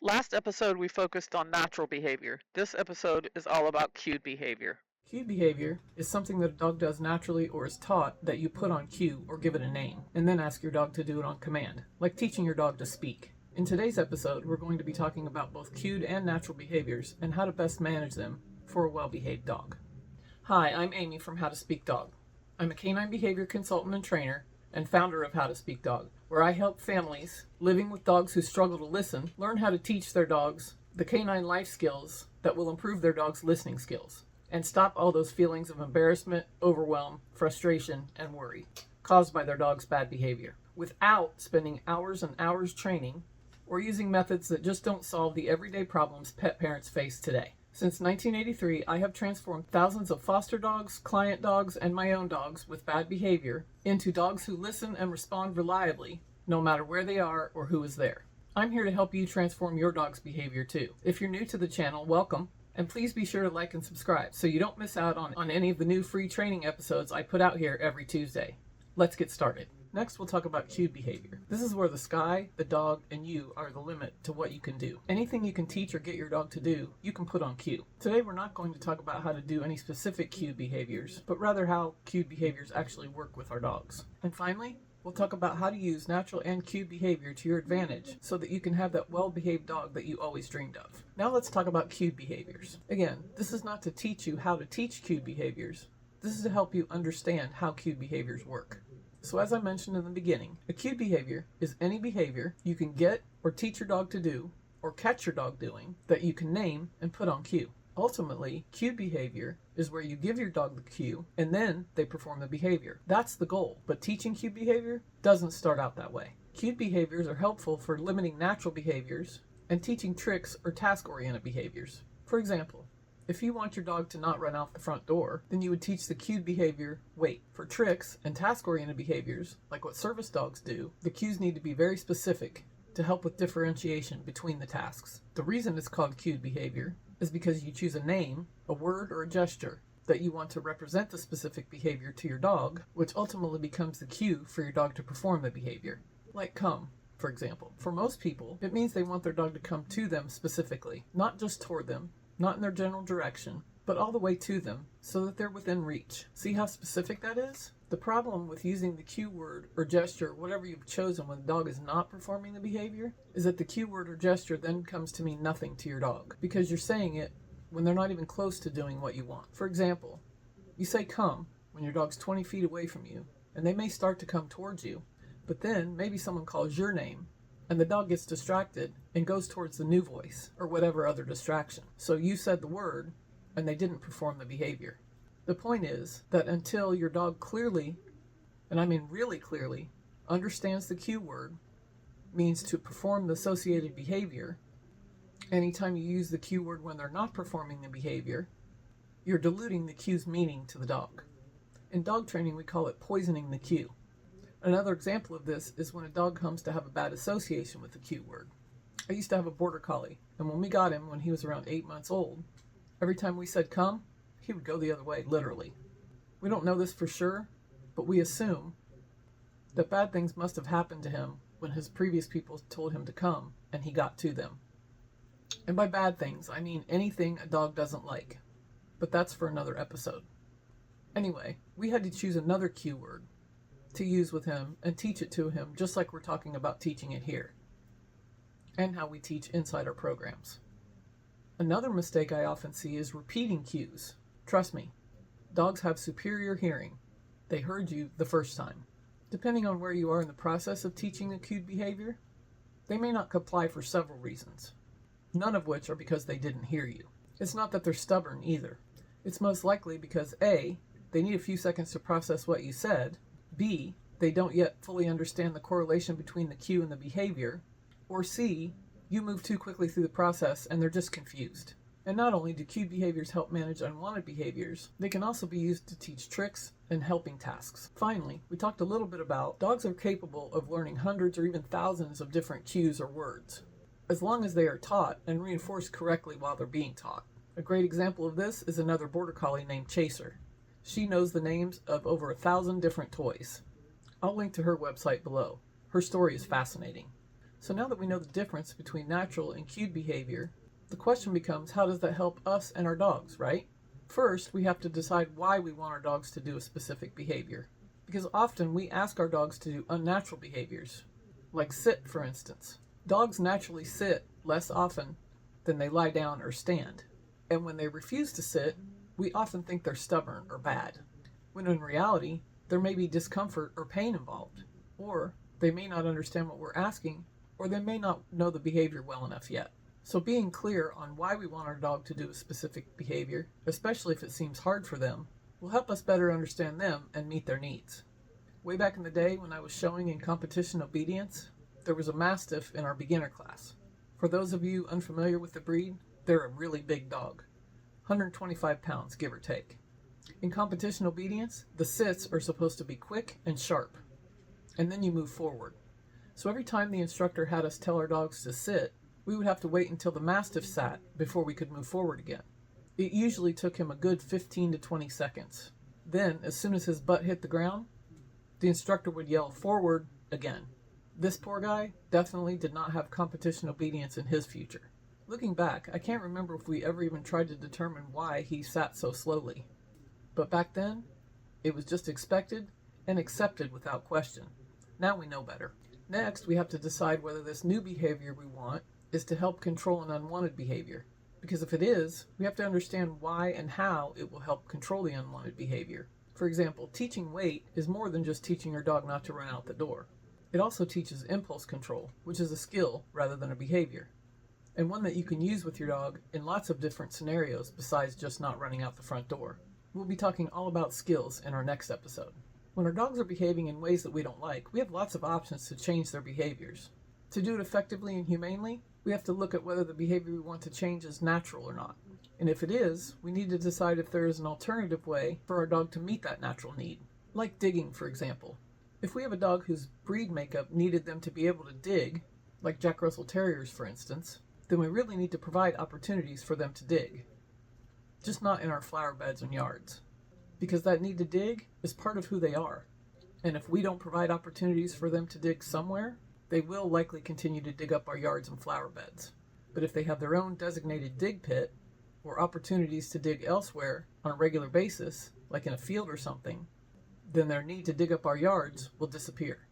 Last episode, we focused on natural behavior. This episode is all about cued behavior. Cued behavior is something that a dog does naturally or is taught that you put on cue or give it a name, and then ask your dog to do it on command, like teaching your dog to speak. In today's episode, we're going to be talking about both cued and natural behaviors and how to best manage them for a well-behaved dog. Hi, I'm Amy from How to Speak Dog. I'm a canine behavior consultant and trainer and founder of How to Speak Dog, where I help families living with dogs who struggle to listen learn how to teach their dogs the canine life skills that will improve their dog's listening skills and stop all those feelings of embarrassment, overwhelm, frustration, and worry caused by their dog's bad behavior without spending hours and hours training or using methods that just don't solve the everyday problems pet parents face today. Since 1983, I have transformed thousands of foster dogs, client dogs, and my own dogs with bad behavior into dogs who listen and respond reliably, no matter where they are or who is there. I'm here to help you transform your dog's behavior too. If you're new to the channel, welcome, and please be sure to like and subscribe so you don't miss out on any of the new free training episodes I put out here every Tuesday. Let's get started. Next, we'll talk about cued behavior. This is where the sky, the dog, and you are the limit to what you can do. Anything you can teach or get your dog to do, you can put on cue. Today, we're not going to talk about how to do any specific cued behaviors, but rather how cued behaviors actually work with our dogs. And finally, we'll talk about how to use natural and cued behavior to your advantage so that you can have that well-behaved dog that you always dreamed of. Now let's talk about cued behaviors. Again, this is not to teach you how to teach cued behaviors. This is to help you understand how cued behaviors work. So as I mentioned in the beginning, a cued behavior is any behavior you can get or teach your dog to do or catch your dog doing that you can name and put on cue. Ultimately, cued behavior is where you give your dog the cue and then they perform the behavior. That's the goal, but teaching cued behavior doesn't start out that way. Cued behaviors are helpful for limiting natural behaviors and teaching tricks or task-oriented behaviors. For example, if you want your dog to not run out the front door, then you would teach the cued behavior, wait. For tricks and task-oriented behaviors, like what service dogs do, the cues need to be very specific to help with differentiation between the tasks. The reason it's called cued behavior is because you choose a name, a word, or a gesture that you want to represent the specific behavior to your dog, which ultimately becomes the cue for your dog to perform the behavior. Like come, for example. For most people, it means they want their dog to come to them specifically, not just toward them, not in their general direction, but all the way to them so that they're within reach. See how specific that is? The problem with using the cue word or gesture, whatever you've chosen when the dog is not performing the behavior, is that the cue word or gesture then comes to mean nothing to your dog because you're saying it when they're not even close to doing what you want. For example, you say come when your dog's 20 feet away from you, and they may start to come towards you, but then maybe someone calls your name and the dog gets distracted and goes towards the new voice or whatever other distraction. So you said the word and they didn't perform the behavior. The point is that until your dog clearly, and I mean really clearly, understands the cue word means to perform the associated behavior, anytime you use the cue word when they're not performing the behavior, you're diluting the cue's meaning to the dog. In dog training, we call it poisoning the cue. Another example of this is when a dog comes to have a bad association with the cue word. I used to have a border collie, and when we got him when he was around 8 months old, every time we said come, he would go the other way, literally. We don't know this for sure, but we assume that bad things must have happened to him when his previous people told him to come and he got to them. And by bad things, I mean anything a dog doesn't like, but that's for another episode. Anyway, we had to choose another cue word to use with him and teach it to him just like we're talking about teaching it here and how we teach inside our programs. Another mistake I often see is repeating cues. Trust me, dogs have superior hearing. They heard you the first time. Depending on where you are in the process of teaching the cued behavior, they may not comply for several reasons, none of which are because they didn't hear you. It's not that they're stubborn either. It's most likely because A, they need a few seconds to process what you said, B, they don't yet fully understand the correlation between the cue and the behavior, or C, you move too quickly through the process and they're just confused. And not only do cued behaviors help manage unwanted behaviors, they can also be used to teach tricks and helping tasks. Finally, we talked a little bit about dogs are capable of learning hundreds or even thousands of different cues or words, as long as they are taught and reinforced correctly while they're being taught. A great example of this is another border collie named Chaser. She knows the names of over 1,000 different toys. I'll link to her website below. Her story is fascinating. So now that we know the difference between natural and cued behavior, the question becomes, how does that help us and our dogs, right? First, we have to decide why we want our dogs to do a specific behavior. Because often we ask our dogs to do unnatural behaviors, like sit, for instance. Dogs naturally sit less often than they lie down or stand. And when they refuse to sit, we often think they're stubborn or bad, when in reality, there may be discomfort or pain involved, or they may not understand what we're asking, or they may not know the behavior well enough yet. So being clear on why we want our dog to do a specific behavior, especially if it seems hard for them, will help us better understand them and meet their needs. Way back in the day when I was showing in competition obedience, there was a Mastiff in our beginner class. For those of you unfamiliar with the breed, they're a really big dog, 125 pounds, give or take. In competition obedience, the sits are supposed to be quick and sharp, and then you move forward. So every time the instructor had us tell our dogs to sit, we would have to wait until the Mastiff sat before we could move forward again. It usually took him a good 15 to 20 seconds. Then, as soon as his butt hit the ground, the instructor would yell forward again. This poor guy definitely did not have competition obedience in his future. Looking back, I can't remember if we ever even tried to determine why he sat so slowly. But back then, it was just expected and accepted without question. Now we know better. Next, we have to decide whether this new behavior we want is to help control an unwanted behavior. Because if it is, we have to understand why and how it will help control the unwanted behavior. For example, teaching wait is more than just teaching your dog not to run out the door. It also teaches impulse control, which is a skill rather than a behavior, and one that you can use with your dog in lots of different scenarios besides just not running out the front door. We'll be talking all about skills in our next episode. When our dogs are behaving in ways that we don't like, we have lots of options to change their behaviors. To do it effectively and humanely, we have to look at whether the behavior we want to change is natural or not. And if it is, we need to decide if there is an alternative way for our dog to meet that natural need. Like digging, for example. If we have a dog whose breed makeup needed them to be able to dig, like Jack Russell Terriers for instance, then we really need to provide opportunities for them to dig. Just not in our flower beds and yards. Because that need to dig is part of who they are. And if we don't provide opportunities for them to dig somewhere, they will likely continue to dig up our yards and flower beds. But if they have their own designated dig pit, or opportunities to dig elsewhere on a regular basis, like in a field or something, then their need to dig up our yards will disappear.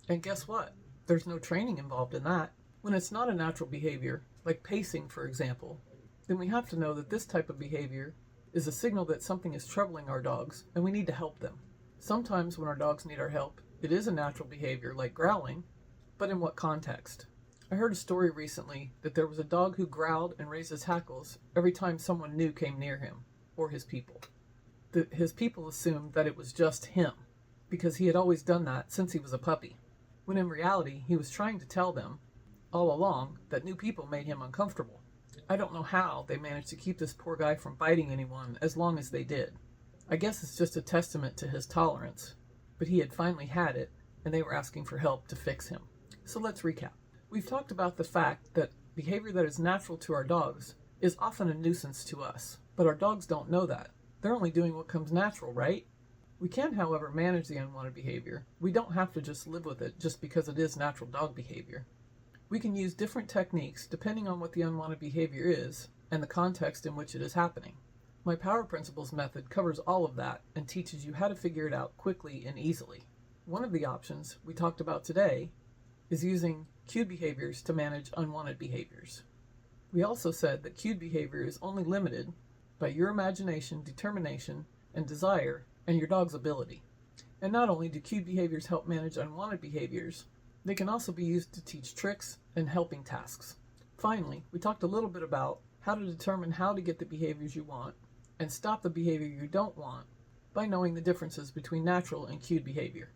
And guess what? There's no training involved in that. When it's not a natural behavior, like pacing for example, then we have to know that this type of behavior is a signal that something is troubling our dogs and we need to help them. Sometimes when our dogs need our help, it is a natural behavior like growling, but in what context? I heard a story recently that there was a dog who growled and raised his hackles every time someone new came near him, or his people. His people assumed that it was just him, because he had always done that since he was a puppy, when in reality he was trying to tell them, all along, that new people made him uncomfortable. I don't know how they managed to keep this poor guy from biting anyone as long as they did. I guess it's just a testament to his tolerance, but he had finally had it, and they were asking for help to fix him. So let's recap. We've talked about the fact that behavior that is natural to our dogs is often a nuisance to us, but our dogs don't know that. They're only doing what comes natural, right? We can, however, manage the unwanted behavior. We don't have to just live with it just because it is natural dog behavior. We can use different techniques depending on what the unwanted behavior is and the context in which it is happening. My Power Principles method covers all of that and teaches you how to figure it out quickly and easily. One of the options we talked about today is using cued behaviors to manage unwanted behaviors. We also said that cued behavior is only limited by your imagination, determination, and desire, and your dog's ability. And not only do cued behaviors help manage unwanted behaviors, they can also be used to teach tricks and helping tasks. Finally, we talked a little bit about how to determine how to get the behaviors you want and stop the behavior you don't want by knowing the differences between natural and cued behavior.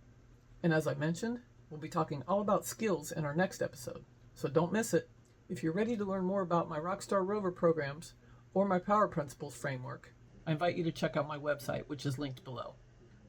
And as I mentioned, we'll be talking all about skills in our next episode, so don't miss it. If you're ready to learn more about my Rockstar Rover programs or my Power Principles framework, I invite you to check out my website, which is linked below.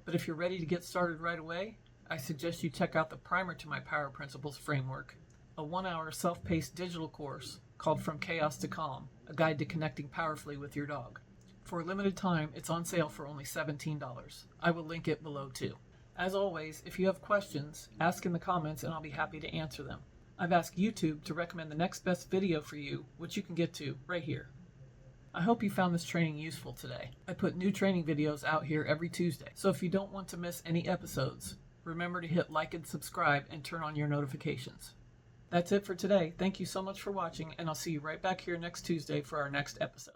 But if you're ready to get started right away, I suggest you check out the primer to my Power Principles framework, a 1-hour self-paced digital course called From Chaos to Calm, a guide to connecting powerfully with your dog. For a limited time, it's on sale for only $17. I will link it below too. As always, if you have questions, ask in the comments and I'll be happy to answer them. I've asked YouTube to recommend the next best video for you, which you can get to right here. I hope you found this training useful today. I put new training videos out here every Tuesday, so if you don't want to miss any episodes, remember to hit like and subscribe and turn on your notifications. That's it for today. Thank you so much for watching, and I'll see you right back here next Tuesday for our next episode.